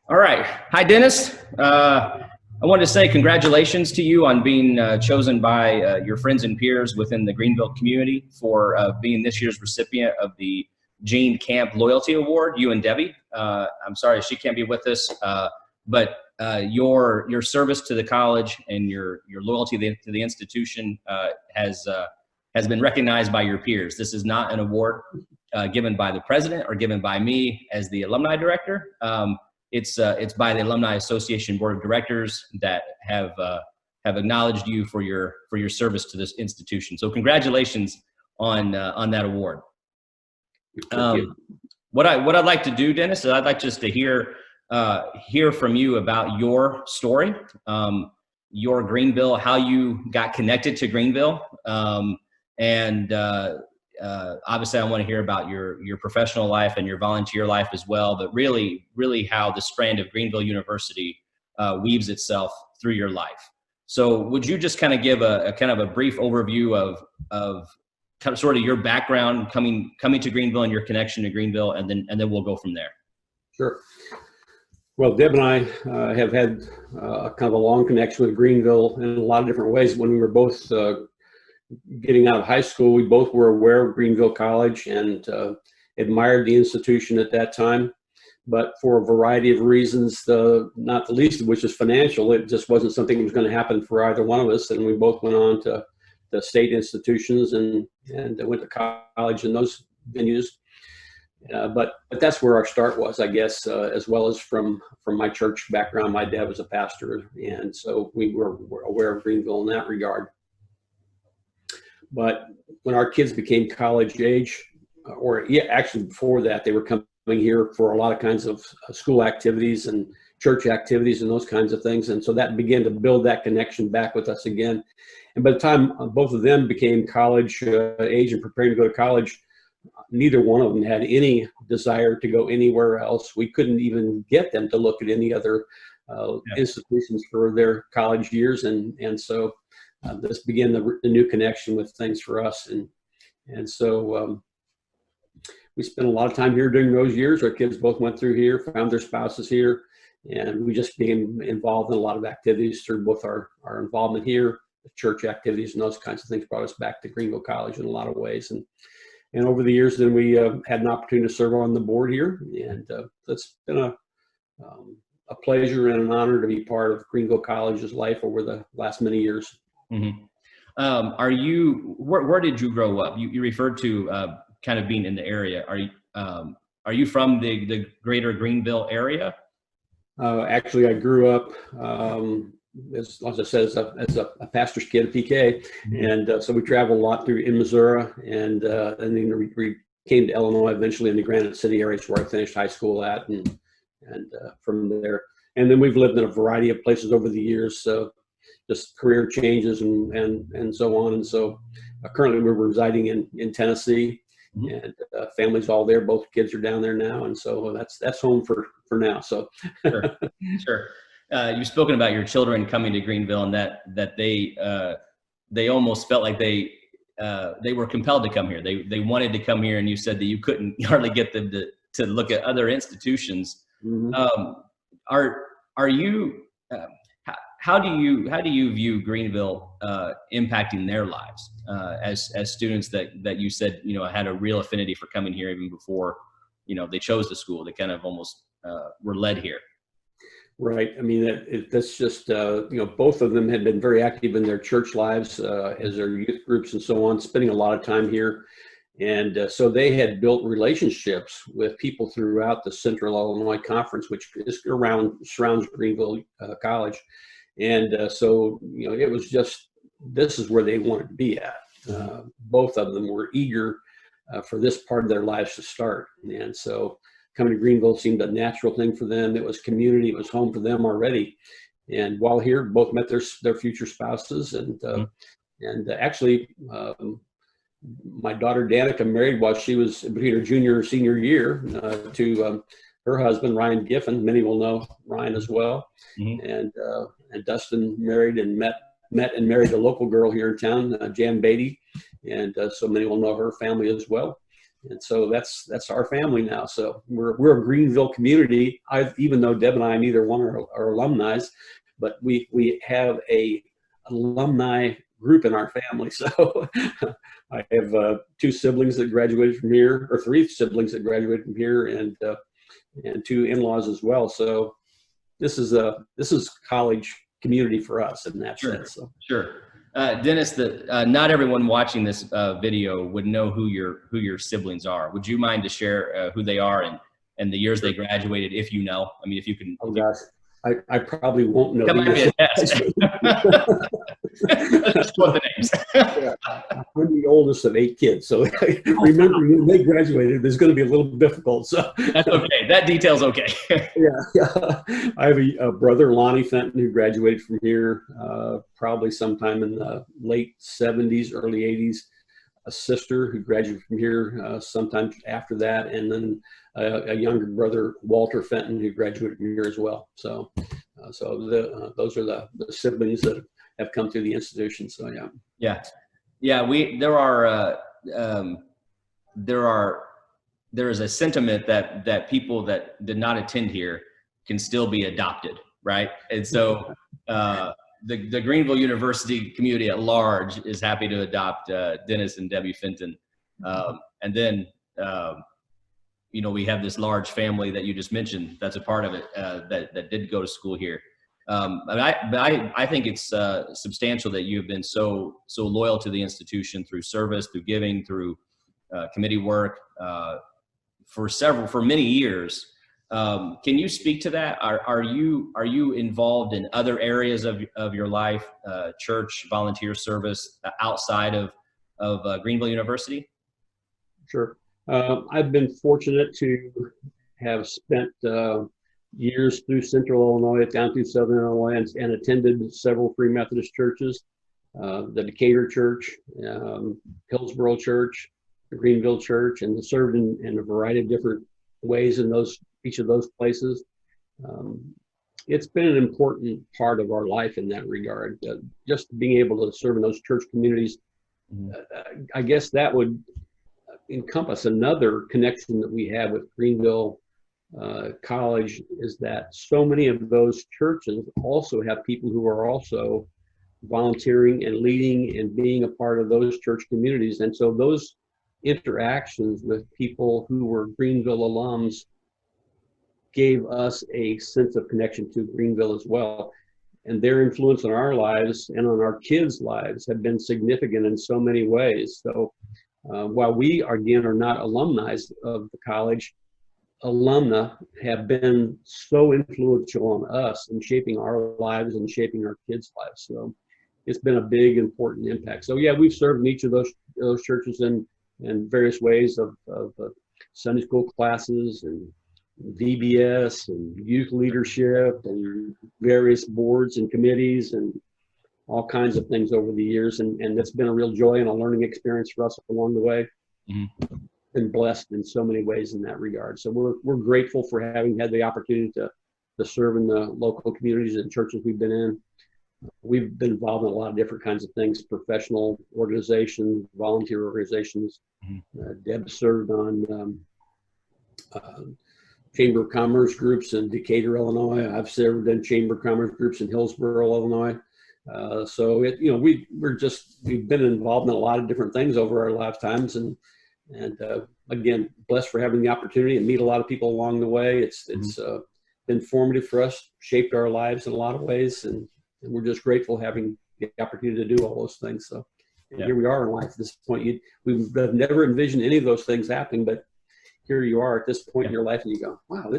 All right. Hi, Dennis. I wanted to say congratulations to you on being chosen by your friends and peers within the Greenville community for being this year's recipient of the Kamp Loyalty Award, you and Debbie. I'm sorry she can't be with us, but your service to the college and your loyalty to the institution has been recognized by your peers. This is not an award given by the president or given by me as the alumni director. It's by the Alumni Association Board of Directors that have acknowledged you for your service to this institution. So congratulations on that award. What I'd like to do, Dennis, is I'd like just to hear from you about your story, your Greenville, how you got connected to Greenville, and obviously I want to hear about your professional life and your volunteer life as well, but really how the strand of Greenville University weaves itself through your life. So would you just kind of give a kind of a brief overview of kind of sort of your background coming to Greenville and your connection to Greenville, and then we'll go from there. Sure. Well, Deb and I have had kind of a long connection with Greenville in a lot of different ways. When we were both getting out of high school, we both were aware of Greenville College and admired the institution at that time. But for a variety of reasons, not the least of which is financial, it just wasn't something that was going to happen for either one of us. And we both went on to the state institutions and went to college in those venues. But that's where our start was, I guess, as well as from my church background. My dad was a pastor, and so we were aware of Greenville in that regard. But when our kids became college age, actually before that, they were coming here for a lot of kinds of school activities and church activities and those kinds of things. And so that began to build that connection back with us again. And by the time both of them became college age and preparing to go to college, neither one of them had any desire to go anywhere else. We couldn't even get them to look at any other institutions for their college years. And so this began the new connection with things for us. And so we spent a lot of time here during those years. Our kids both went through here, found their spouses here, and we just became involved in a lot of activities through both our involvement here, the church activities, and those kinds of things brought us back to Greenville College in a lot of ways. And over the years, then we had an opportunity to serve on the board here, and that's been a pleasure and an honor to be part of Greenville College's life over the last many years. Mm-hmm. Where did you grow up? You referred to kind of being in the area. Are you from the greater Greenville area? Actually, I grew up, as I said, as a pastor's kid at PK. Mm-hmm. And so we traveled a lot in Missouri, and then we came to Illinois eventually in the Granite City area, where I finished high school at, and from there. And then we've lived in a variety of places over the years, so just career changes and so on. And so currently we're residing in Tennessee. Mm-hmm. And family's all there. Both kids are down there now, and so that's home for now. So Sure. You've spoken about your children coming to Greenville, and that they almost felt like they were compelled to come here. They wanted to come here, and you said that you couldn't hardly get them to look at other institutions. Mm-hmm. Are you? How do you view Greenville impacting their lives as students that you said had a real affinity for coming here even before they chose the school? They kind of almost were led here. Right. I mean, that's just both of them had been very active in their church lives as their youth groups and so on, spending a lot of time here, and so they had built relationships with people throughout the Central Illinois Conference, which surrounds Greenville College. And so, it was just, this is where they wanted to be at. Both of them were eager for this part of their lives to start. And so coming to Greenville seemed a natural thing for them. It was community. It was home for them already. And while here, both met their future spouses. And actually, my daughter Danica married while she was between her junior and senior year to her husband, Ryan Giffen. Many will know Ryan as well. Mm-hmm. And Dustin married and met and married a local girl here in town, Jan Beatty. And so many will know her family as well. And so that's our family now. So we're a Greenville community. Even though Deb and I, neither one are alumni, but we have a alumni group in our family. So I have 2 siblings that graduated from here, or 3 siblings that graduated from here, and 2 in-laws as well. So this is college community for us in that sense. So. Sure. Dennis, not everyone watching this video would know who your siblings are. Would you mind to share who they are and the years they graduated, if you know? I mean, if you can. Oh gosh, I probably won't know. That might be a test. Just quote the names. Yeah, I'm the oldest of 8 kids, so remember when they graduated, it's going to be a little difficult. So that's okay. That detail's okay. Yeah. I have a brother, Lonnie Fenton, who graduated from here probably sometime in the late 70s, early 80s. A sister who graduated from here sometime after that, and then a younger brother, Walter Fenton, who graduated from here as well. So, those are the siblings that have come through the institution. So yeah. There is a sentiment that people that did not attend here can still be adopted, right? And so the Greenville University community at large is happy to adopt Dennis and Debbie Fenton, and then we have this large family that you just mentioned that's a part of it that did go to school here. But I think it's substantial that you've been so loyal to the institution through service, through giving, through committee work for many years. Can you speak to that? Are you involved in other areas of your life, church, volunteer service outside of Greenville University? Sure. I've been fortunate to have spent years through Central Illinois, down through Southern Illinois, and attended several Free Methodist churches, the Decatur Church, Hillsboro Church, the Greenville Church, and served in a variety of different ways in each of those places. It's been an important part of our life in that regard. Just being able to serve in those church communities, I guess that would encompass another connection that we have with Greenville College, is that so many of those churches also have people who are also volunteering and leading and being a part of those church communities. And so those interactions with people who were Greenville alums gave us a sense of connection to Greenville as well. And their influence on our lives and on our kids' lives have been significant in so many ways. So while we, again, are not alumni of the college, alumna have been so influential on us in shaping our lives and shaping our kids' lives. So it's been a big, important impact. So yeah, we've served in each of those churches in various ways of Sunday school classes and VBS and youth leadership and various boards and committees and all kinds of things over the years. And it's been a real joy and a learning experience for us along the way. Mm-hmm. Been blessed in so many ways in that regard. So we're grateful for having had the opportunity to serve in the local communities and churches we've been in. We've been involved in a lot of different kinds of things, professional organizations, volunteer organizations. Mm-hmm. Deb served on Chamber of Commerce groups in Decatur, Illinois. I've served in Chamber of Commerce groups in Hillsboro, Illinois. So we've been involved in a lot of different things over our lifetimes, and again, blessed for having the opportunity and meet a lot of people along the way. It's been formative for us, shaped our lives in a lot of ways, and we're just grateful having the opportunity to do all those things. So here we are in life at this point. We would have never envisioned any of those things happening, but here you are at this point in your life, and you go, wow,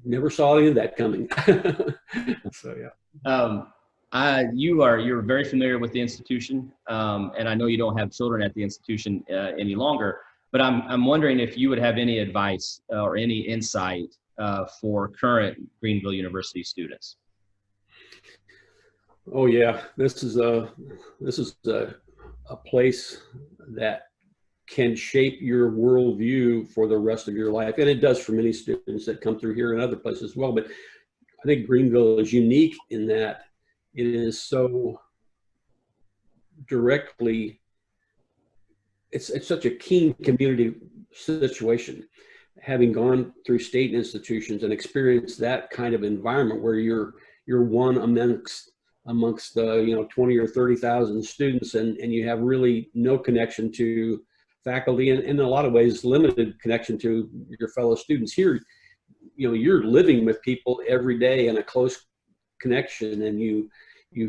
never saw any of that coming. So yeah. You're very familiar with the institution, and I know you don't have children at the institution any longer, but I'm wondering if you would have any advice or any insight for current Greenville University students. Oh yeah, this is a place that can shape your worldview for the rest of your life, and it does for many students that come through here and other places as well. But I think Greenville is unique in that it is so directly it's such a keen community situation, having gone through state institutions and experienced that kind of environment where you're one amongst 20 or 30,000 students, and you have really no connection to faculty, and in a lot of ways limited connection to your fellow students. Here, you're living with people every day in a close connection, and you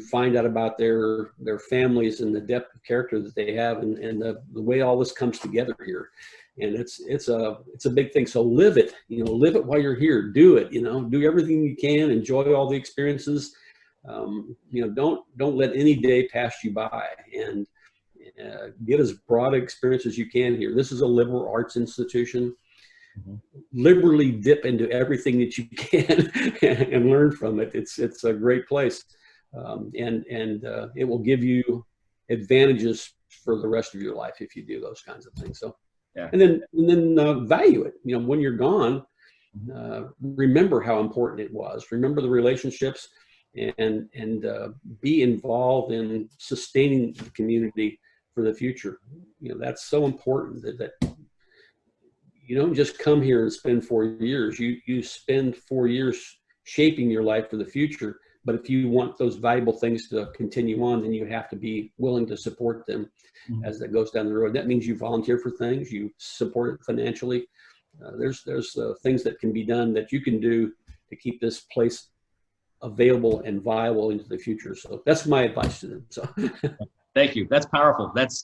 find out about their families and the depth of character that they have, and the way all this comes together here. And it's a big thing. So live it, live it while you're here. Do it, do everything you can, enjoy all the experiences. Don't let any day pass you by, and get as broad experience as you can here. This is a liberal arts institution. Mm-hmm. Liberally dip into everything that you can and learn from it. It's a great place, and it will give you advantages for the rest of your life if you do those kinds of things. So, yeah. And then value it. When you're gone, remember how important it was. Remember the relationships, and be involved in sustaining the community for the future. That's so important that you don't just come here and spend 4 years. You spend 4 years shaping your life for the future. But if you want those valuable things to continue on, then you have to be willing to support them as that goes down the road. That means you volunteer for things, you support it financially. There's things that can be done that you can do to keep this place available and viable into the future. So that's my advice to them. So thank you. That's powerful. That's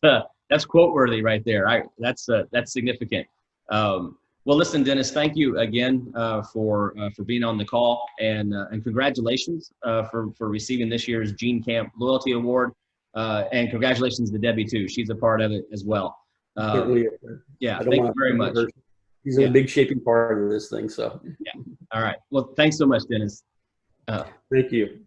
quote worthy right there. That's significant. Well, listen, Dennis, thank you again for being on the call, and congratulations for receiving this year's Gene Kamp Loyalty Award, and congratulations to Debbie too. She's a part of it as well. Yeah, thank you very much. He's a big shaping part of this thing. So yeah. All right. Well, thanks so much, Dennis. Thank you.